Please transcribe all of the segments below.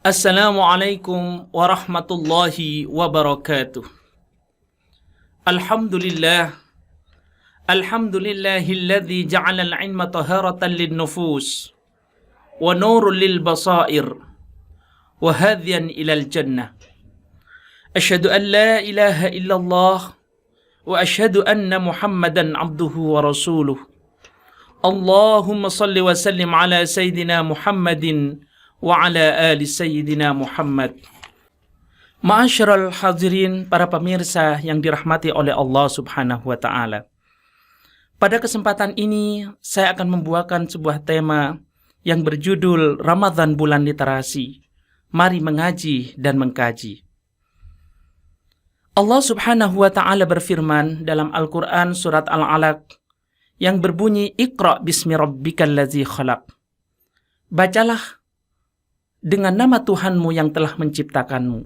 Assalamualaikum warahmatullahi wabarakatuh. Alhamdulillah. Alhamdulillahilladzi ja'ala al-'ilma taharatan lin-nufus wa nurun lil-basair wa hadiyan ilal jannah. Asyhadu an la ilaha illallah wa asyhadu anna Muhammadan 'abduhu wa rasuluh. Allahumma salli wa sallim ala sayyidina Muhammadin wa ala ali sayyidina Muhammad. Ma'asyiral hadirin, para pemirsa yang dirahmati oleh Allah Subhanahu wa taala. Pada kesempatan ini saya akan membawakan sebuah tema yang berjudul Ramadan Bulan Literasi. Mari mengaji dan mengkaji. Allah Subhanahu wa taala berfirman dalam Al-Qur'an surat Al-Alaq yang berbunyi Iqra bismi rabbikal ladzi khalaq. Bacalah dengan nama Tuhanmu yang telah menciptakanmu.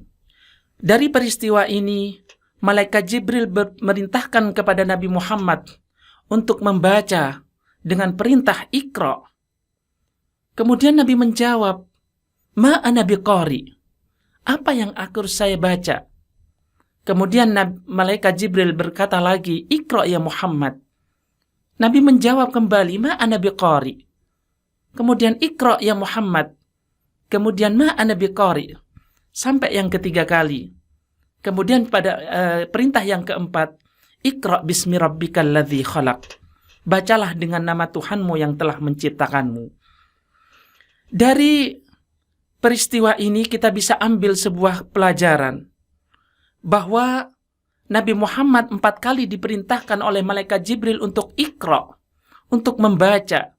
Dari peristiwa ini, malaikat Jibril memerintahkan kepada Nabi Muhammad untuk membaca dengan perintah Iqra. Kemudian Nabi menjawab, Ma ana biqari. Apa yang harus saya baca? Kemudian malaikat Jibril berkata lagi, Iqra ya Muhammad. Nabi menjawab kembali, Ma ana biqari. Kemudian Iqra ya Muhammad. Kemudian ma ana biqari, sampai yang ketiga kali. Kemudian pada perintah yang keempat, Iqra bismi rabbikal ladzi khalaq. Bacalah dengan nama Tuhanmu yang telah menciptakanmu. Dari peristiwa ini kita bisa ambil sebuah pelajaran bahwa Nabi Muhammad 4 kali diperintahkan oleh malaikat Jibril untuk Iqra, untuk membaca.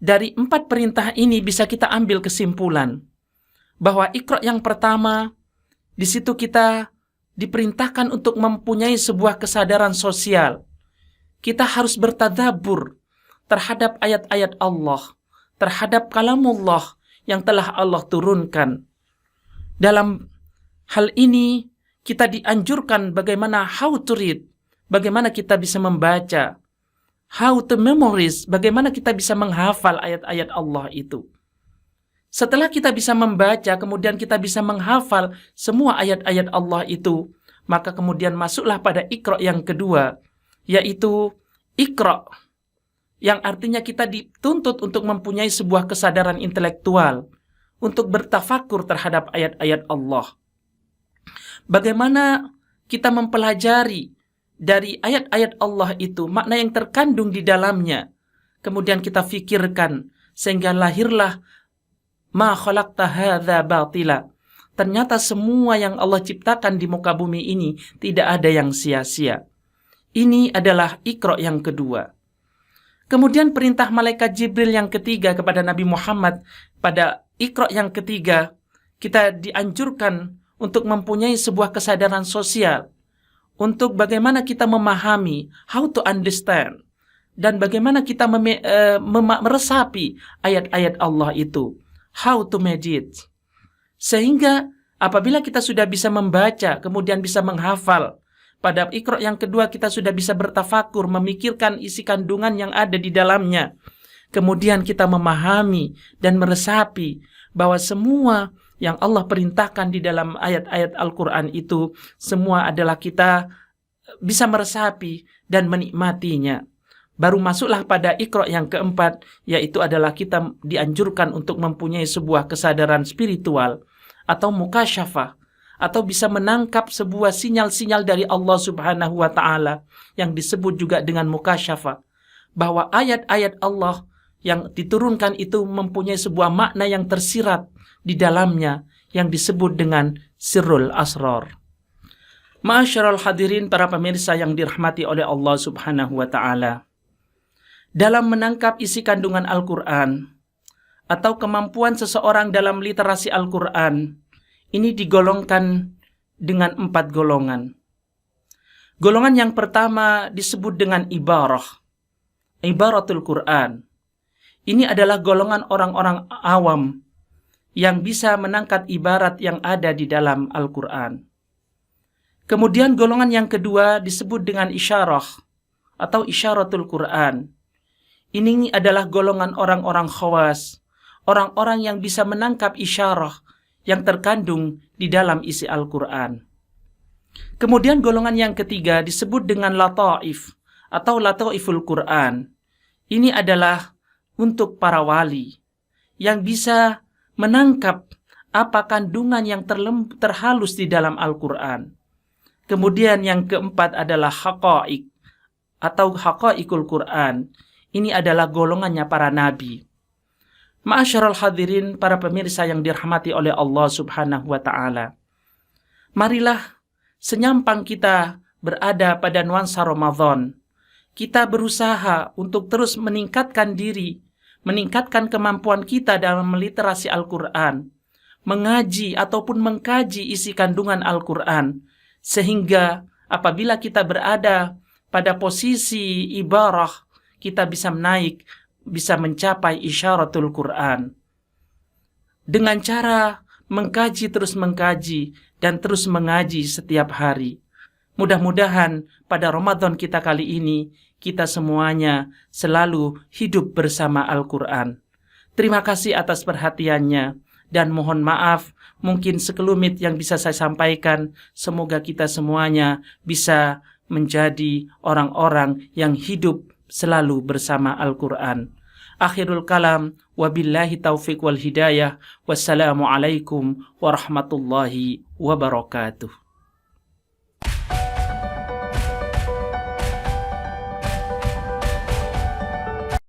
Dari 4 perintah ini bisa kita ambil kesimpulan bahwa Iqra yang pertama, di situ kita diperintahkan untuk mempunyai sebuah kesadaran sosial. Kita harus bertadabbur terhadap ayat-ayat Allah, terhadap kalamullah yang telah Allah turunkan. Dalam hal ini kita dianjurkan bagaimana how to read, bagaimana kita bisa membaca, how to memorize, bagaimana kita bisa menghafal ayat-ayat Allah itu. Setelah kita bisa membaca, kemudian kita bisa menghafal semua ayat-ayat Allah itu, maka kemudian masuklah pada Iqra yang kedua, yaitu Iqra, yang artinya kita dituntut untuk mempunyai sebuah kesadaran intelektual, untuk bertafakur terhadap ayat-ayat Allah. Bagaimana kita mempelajari dari ayat-ayat Allah itu, makna yang terkandung di dalamnya, kemudian kita fikirkan, sehingga lahirlah ma khalaqta hadza batila. Ternyata semua yang Allah ciptakan di muka bumi ini tidak ada yang sia-sia. Ini adalah Iqra yang kedua. Kemudian perintah malaikat Jibril yang ketiga kepada Nabi Muhammad pada Iqra yang ketiga, kita dianjurkan untuk mempunyai sebuah kesadaran sosial, untuk bagaimana kita memahami, how to understand, dan bagaimana kita meresapi ayat-ayat Allah itu, how to meditate. Sehingga apabila kita sudah bisa membaca, kemudian bisa menghafal, pada Iqra yang kedua kita sudah bisa bertafakur, memikirkan isi kandungan yang ada di dalamnya. Kemudian kita memahami dan meresapi bahwa semua yang Allah perintahkan di dalam ayat-ayat Al-Quran itu, semua adalah kita bisa meresapi dan menikmatinya. Baru masuklah pada Iqra yang keempat, yaitu adalah kita dianjurkan untuk mempunyai sebuah kesadaran spiritual atau mukasyafah, atau bisa menangkap sebuah sinyal-sinyal dari Allah Subhanahu wa ta'ala yang disebut juga dengan mukasyafah, bahwa ayat-ayat Allah yang diturunkan itu mempunyai sebuah makna yang tersirat di dalamnya yang disebut dengan sirrul asrar. Ma'asyiral hadirin, para pemirsa yang dirahmati oleh Allah Subhanahu wa taala. Dalam menangkap isi kandungan Al-Qur'an atau kemampuan seseorang dalam literasi Al-Qur'an, ini digolongkan dengan 4 golongan. Golongan yang pertama disebut dengan ibarah, ibaratul Qur'an. Ini adalah golongan orang-orang awam yang bisa menangkap ibarat yang ada di dalam Al-Quran. Kemudian golongan yang kedua disebut dengan isyarah atau isyaratul Quran. Ini adalah golongan orang-orang khawas, orang-orang yang bisa menangkap isyarah, yang terkandung di dalam isi Al-Quran. Kemudian golongan yang ketiga disebut dengan lataif atau lataiful Quran. Ini adalah untuk para wali yang bisa menangkap apa kandungan yang terhalus di dalam Al-Quran. Kemudian yang keempat adalah haqa'iq atau haqa'iqul Quran. Ini adalah golongannya para nabi. Ma'asyiral hadirin, para pemirsa yang dirahmati oleh Allah Subhanahu wa ta'ala. Marilah senyampang kita berada pada nuansa Ramadan, kita berusaha untuk terus meningkatkan diri, meningkatkan kemampuan kita dalam meliterasi Al-Quran, mengaji ataupun mengkaji isi kandungan Al-Quran, sehingga apabila kita berada pada posisi ibarah, kita bisa naik, bisa mencapai isyaratul Quran. Dengan cara terus mengkaji, dan terus mengaji setiap hari. Mudah-mudahan pada Ramadan kita kali ini, kita semuanya selalu hidup bersama Al-Quran. Terima kasih atas perhatiannya, dan mohon maaf mungkin sekelumit yang bisa saya sampaikan. Semoga kita semuanya bisa menjadi orang-orang yang hidup selalu bersama Al-Quran. Akhirul kalam, wabillahi taufiq wal hidayah. Wassalamualaikum warahmatullahi wabarakatuh.